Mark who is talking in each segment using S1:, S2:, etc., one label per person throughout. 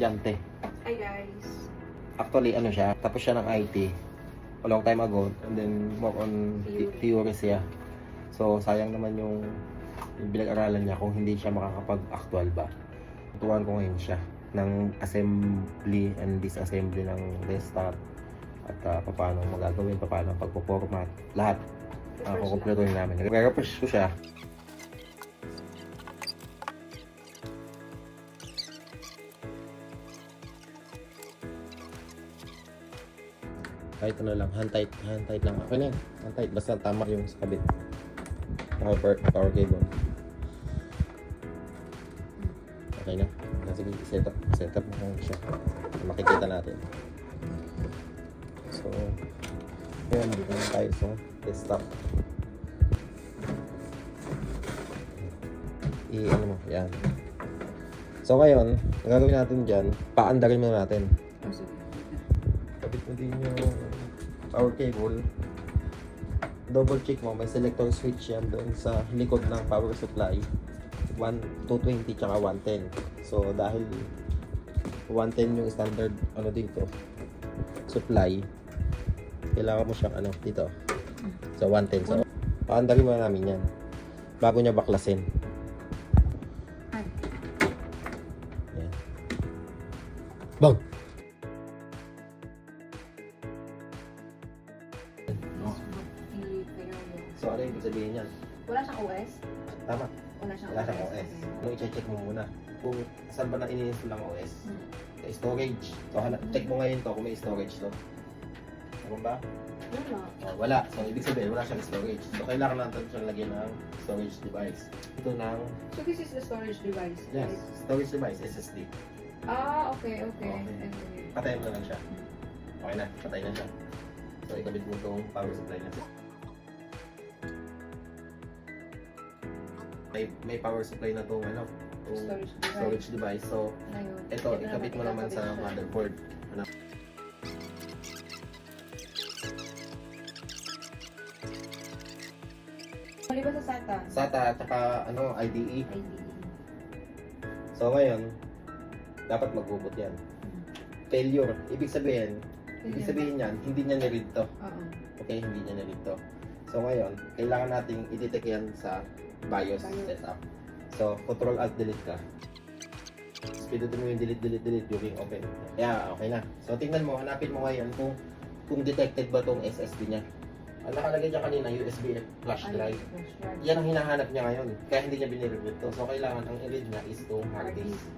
S1: estudyante.
S2: Hi guys.
S1: Actually, ano siya, tapos siya ng IT a long time ago and then more on theory siya. So, sayang naman yung pinag-aralan niya kung hindi siya makakapag-actual ba. Tuturuan ko ngayon siya ng assembly and disassembly ng desktop at paano magagawin, paano pagpo-format, lahat. Kukumpletuhin namin. Nag-refresh ko siya. Kahit ano lang, hand tight lang. Okay na yan, hand tight. Basta tama yung sa kabit. Power cable. Okay na. Sige, set up mo siya. Makikita natin. So, yun, dito na tayo sa desktop. Ano mo, yan. So ngayon, ang gagawin natin dyan, paandarin mo natin. Kapit mo din yung power cable. Double check mo, may selector switch yan doon sa likod ng power supply. 220 tsaka 110. So dahil 110 yung standard ano dito supply, kailangan mo siyang ano dito sa 110. So paandarin mo namin yan bago niya baklasin. Yan. Bang! So ano yung sabihin niyan?
S2: Wala siyang OS?
S1: Tama.
S2: Wala siyang
S1: OS. Ano i-check mo muna kung saan ba na ini-install ang OS. Sa storage. So check mo ngayon to kung may storage to. Ano ba?
S2: Wala.
S1: Wala. So ibig sabihin wala siyang storage. So kailangan natin siyang lagyan ng storage device. Ito ng
S2: So this is the storage device?
S1: yes,
S2: Right?
S1: storage device SSD.
S2: Okay.
S1: Patayin mo na lang siya. Okay na, patay na siya. So ikabit mo itong power supply natin. May power supply na itong ano, storage device. So ito, ikabit mo naman sa motherboard. Ano?
S2: Mali ba sa SATA?
S1: SATA at saka ano, IDE.
S2: IDE.
S1: So ngayon, dapat magbubot yan. Failure. Ibig sabihin yan, hindi niya niread to. Okay, hindi niya niread to. So ngayon, kailangan nating i-detect yan sa BIOS setup. So, Control-Alt-Delete ka. Pinutin mo yung delete during open. Yeah, okay na. So tingnan mo, hanapin mo ngayon kung detected ba tong SSD niya. Ang nakalagay niya kanina, USB flash drive. Yan ang hinahanap niya ngayon. Kaya hindi niya binireview to. So kailangan ang i-read niya is itong hard disk.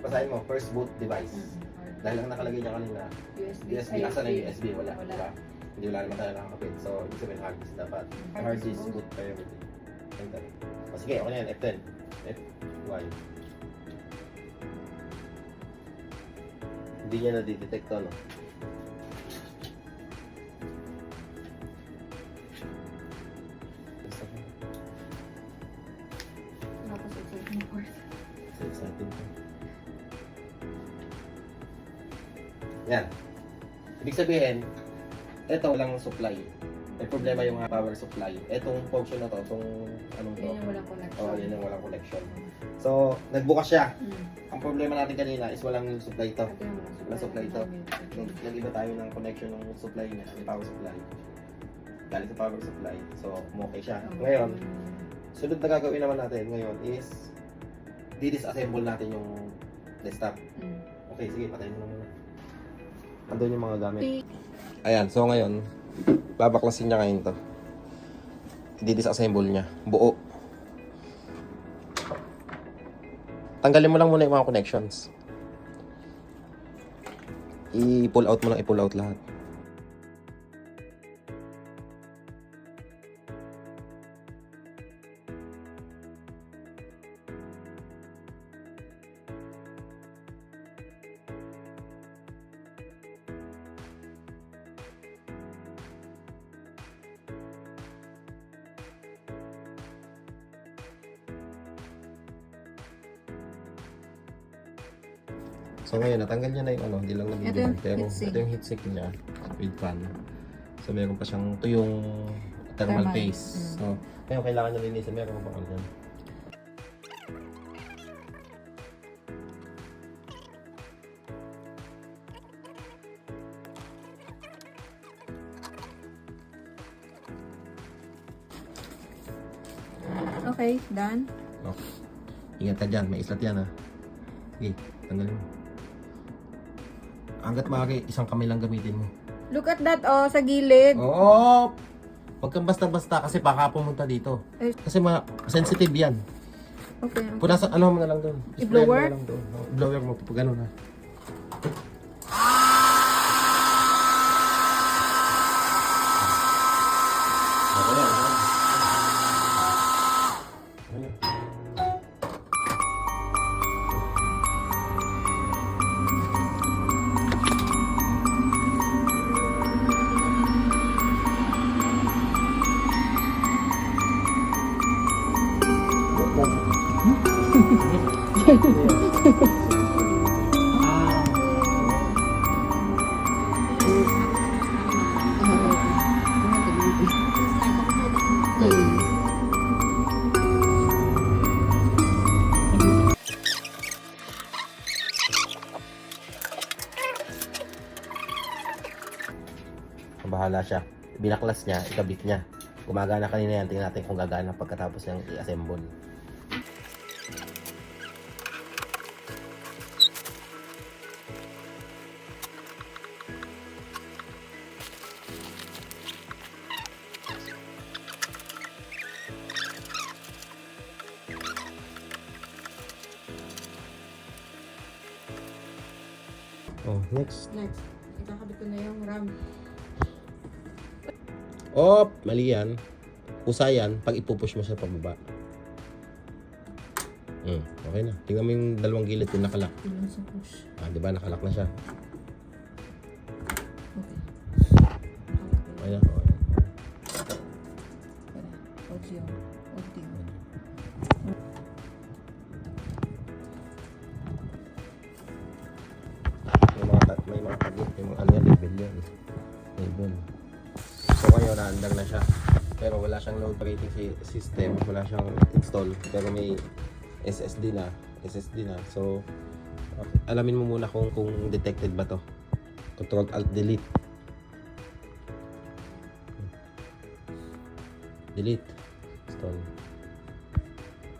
S1: Basahin mo, first boot device. Dahil ang nakalagay niya kanina, USB. Asa na yung USB? Wala. Hindi wala naman tayo nakakapit. So ibig sabihin hard disk dapat. Hard disk boot priority. Enter. O sige, okay na yan. F10. F1. Hindi niya na-detect to, no? So exciting to. Yan. Ibig sabihin, ito lang supply. May problema yung power supply. Etong portion na to, itong anong to.
S2: Yun yung walang connection.
S1: Yun yung walang connection. So, nagbukas siya. Ang problema natin kanina is walang supply to. Walang supply to. Nag-iba tayo ng connection ng supply niya, yung power supply. Galing sa power supply. So, okay siya. Ngayon, sunod na gagawin naman natin ngayon is di-disassemble natin yung desktop. Okay, sige, patayin mo muna. Andun yung mga gamit. Ayan, so ngayon, babaklasin niya ngayon to. Di-disassemble niya. Buo. Tanggalin mo lang muna yung mga connections. I-pull out mo lang, i-pull out lahat. So ngayon, natanggal niya na yung ano, hindi lang nabibigyan. Pero ito yung heatsink niya with fan. So meron pa siyang, ito yung thermal paste. So ngayon, kailangan niya linisin. Meron pa bang ano.
S3: Okay, done.
S1: Okay. Ingat ka dyan, may islat yan ha. Sige, tanggalin mo. Hanggat maaari, isang kamay lang gamitin mo.
S3: Look at that, oh, sa gilid.
S1: Oo! Huwag kang basta-basta kasi baka pumunta dito.
S3: Eh.
S1: Kasi sensitive yan.
S3: Okay.
S1: Kung nasa, ano mo na lang doon.
S3: I-blower?
S1: Sprayan mo na lang doon. I-blower mo, pag gano'n ha. Okay yan, ha? Bahala siya. Binaklas niya, ikabit niya. Gumagana kanina yan. Tingnan natin kung gagana pagkatapos niyang i-assemble. Oh, next.
S3: Next, ikakabit ko na yung RAM.
S1: Oh, mali yan. Usa yan pag ipupush mo sa pababa. Okay na. Tingnan mo yung dalawang gilid kung nakalak.
S3: Tingnan sa push.
S1: Ah, di ba nakalak na siya?
S3: Okay.
S1: Okay na. Okay.
S3: Audio. Audio.
S1: May mga tagit, may mga ano yan, label yan. Label. So ngayon, naandar na siya. Pero wala siyang load operating system, wala siyang install. Pero may SSD na. So, alamin mo muna kung detected ba to. Control Alt Delete. Delete. Install.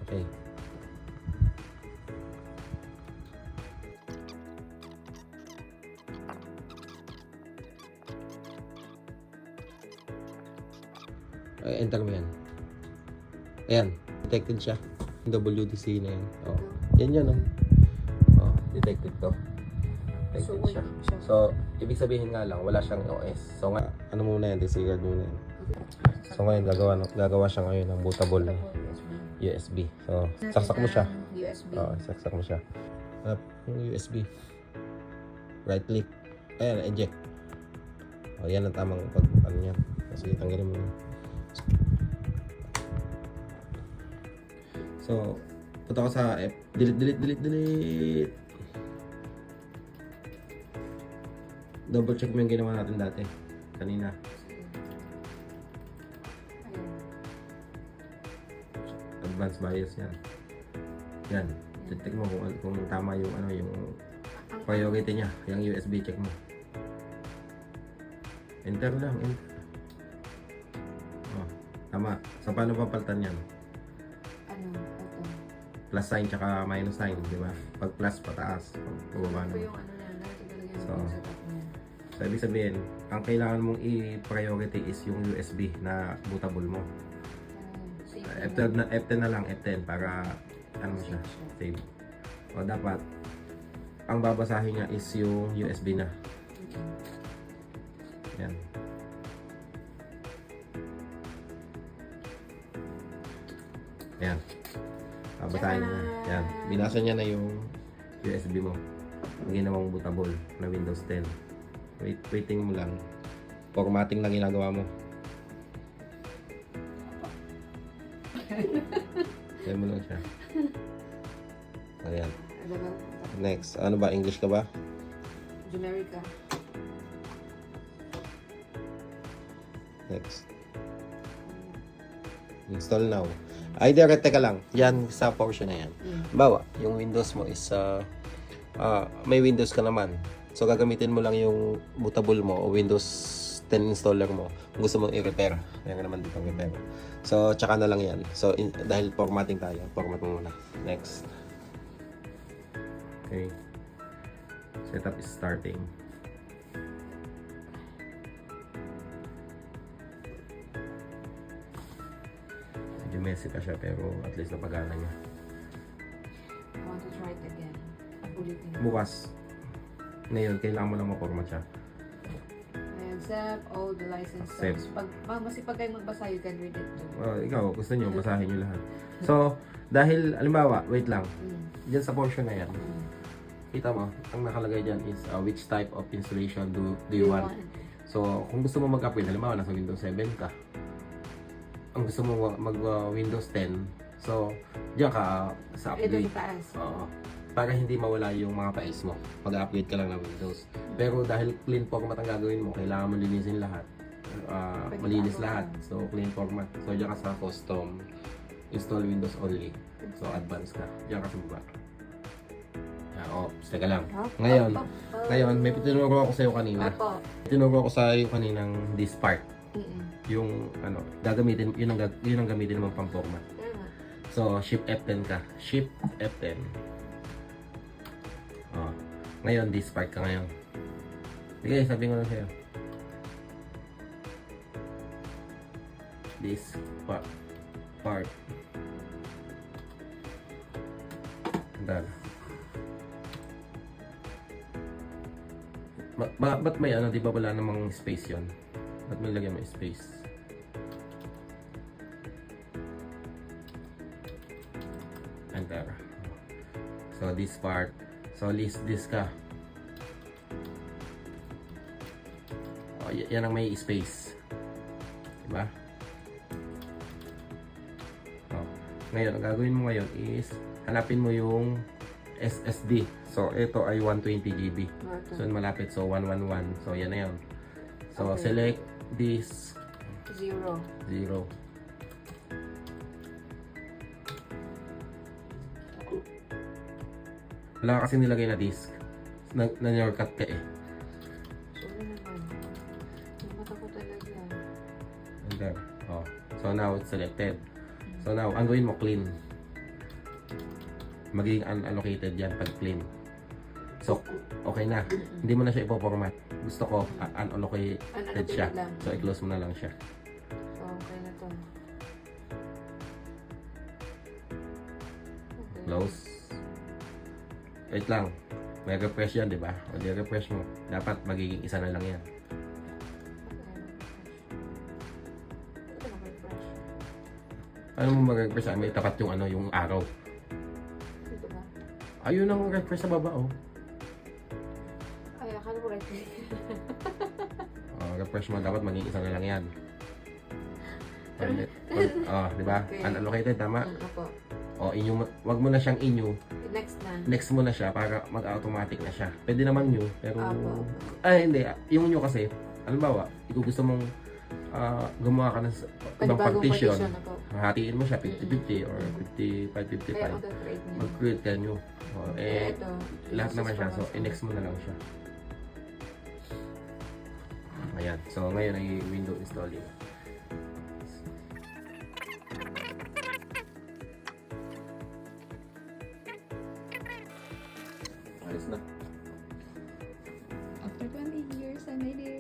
S1: Okay. Enter mo yan. Ayan, detected siya. WDC na yan. Oh. Yan yun, oh. Oh, detected to. Detected siya. So, ibig sabihin nga lang, wala siyang OS. So, nga, ano muna yan, disregard muna yan. So, ngayon, gagawa siya ngayon ng bootable na USB. So, saksak mo siya.
S3: USB.
S1: Oo, saksak mo siya. Hanap yung USB. Right click. Ayan, eject. O, yan ang tamang pag, ano yan. Sige, tanggalin mo yan. So, punta ko sa F. Delete. Double check mo yung ginawa natin dati. Kanina. Advanced bias yan. Yan. Check mo kung tama yung ano yung priority niya. Yung USB check mo. Enter lang. Enter. Oh, tama. So, paano papalitan yan?
S3: Ano? Ito.
S1: Plus sign tsaka minus sign, di ba? Pag plus pataas, pag bumaba
S3: Ito
S1: naman.
S3: yung ano na, natin
S1: So,
S3: yung setup niya.
S1: So, ibig sabihin, ang kailangan mong i-priority is yung USB na bootable mo. F10 na lang, F10 para ano mo siya, save. O dapat, ang babasahin niya is yung USB na. Yan. Yan. Babasahin niya. Yan. Binasa niya na yung USB mo. Ang ginawang bootable na Windows 10. Waiting mo lang. Formatting na ginagawa mo. Kaya mo lang siya. Ayan. Next. Ano ba? English ka ba?
S3: Generica.
S1: Next. Install now. Either teka lang. Yan sa portion na yan. Bawa, yung Windows mo is may Windows ka naman. So gagamitin mo lang yung bootable mo o Windows 10 installer mo, kung gusto mong i-repair, kaya nga naman dito repair. So, tsaka na lang yan. So, dahil formatting tayo, format mo muna. Next. Okay. Setup is starting. Medyo messy pa siya, pero at least napagana niya.
S3: I want to try it again. Ulitin.
S1: Bukas. Ngayon, kailangan mo lang ma-format siya.
S3: I accept all the license
S1: Accept.
S3: terms. Masipag kayo magbasa, you can read it too.
S1: Ikaw, gusto niyo, basahin niyo lahat. So, dahil, alimbawa, wait lang. Diyan sa portion na yan, kita mo, ang nakalagay dyan is which type of installation do you want. So, kung gusto mo mag-upgrade, halimbawa, nasa Windows 7 ka, ang gusto mo mag-Windows 10, so, diyan ka sa
S3: Ito
S1: upgrade.
S3: sa taas.
S1: Oo. Para hindi mawala yung mga files mo. Mag-upgrade ka lang ng Windows. Pero dahil clean format ang gagawin mo, kailangan mo linisin lahat. Malinis lahat. So, clean format. So, diyan ka sa custom. Install Windows only. So, advanced ka. Diyan ka sa baba. Teka lang. Ngayon, may tinuro ako sa'yo kanina.
S3: Apo.
S1: Tinuro ako sa'yo kaninang this part.
S3: Mm-mm.
S1: Yung, gagamitin, yun ang gamitin mong pang-format.
S3: Tama.
S1: So, Shift F10 ka. Shift F10. Oh. Ngayon, this part ka ngayon. Sige, sabi ko lang sa'yo. This part. Ganda. Ba't may ano, di ba wala namang space yon? Ba't may lagyan mo space? Enter. So, this part. So, list this ka. Oh, yan ang may space. Diba? Oh. Ngayon, ang gagawin mo ngayon is hanapin mo yung SSD. So, ito ay 120 GB. So, malapit. So, 111. So, yan na yun. So,
S3: Okay.
S1: select this
S3: 0.
S1: 0. Wala ka kasi nilagay na disk. Na-shortcut ka eh.
S3: Sorry naman. Namata ko talaga.
S1: Enter. Oh. So, now it's selected. So, now, ang gawin mo, clean. Magiging unallocated yan pag clean. So, okay na. Hindi mo na siya ipoformat. Gusto ko, unallocated siya.
S3: lang.
S1: So, i-close mo na lang siya.
S3: So, okay na to. Okay.
S1: Close. Wait lang. May refresh yan, di ba? O di refresh mo. Dapat magiging isa na lang yan.
S3: Ito na refresh.
S1: Paano mo mag-refresh? May tapat yung ano, yung araw.
S3: Dito ba?
S1: Ayun ang refresh sa baba, oh.
S3: Ay, akala ko right click.
S1: Refresh mo, dapat maging isa na lang yan. Di ba?
S3: Okay.
S1: Unallocated, tama?
S3: Apo.
S1: O, wag mo na siyang inyo.
S3: Next na.
S1: Next mo na siya para mag-automatic na siya. Pwede naman new, pero...
S3: Apo.
S1: Ay, hindi. Yung new kasi, halimbawa, ikaw gusto mong gumawa ka ng ibang partition.
S3: Ako.
S1: Hatiin mo siya, 50-50 or 55-55.
S3: Kaya auto-create niya.
S1: Mag-create ka new. O,
S3: Ito.
S1: lahat naman siya. So, i-next mo na lang siya. Ayan. So, ngayon ay window installing. Ayos na.
S3: After 20 years, I made it.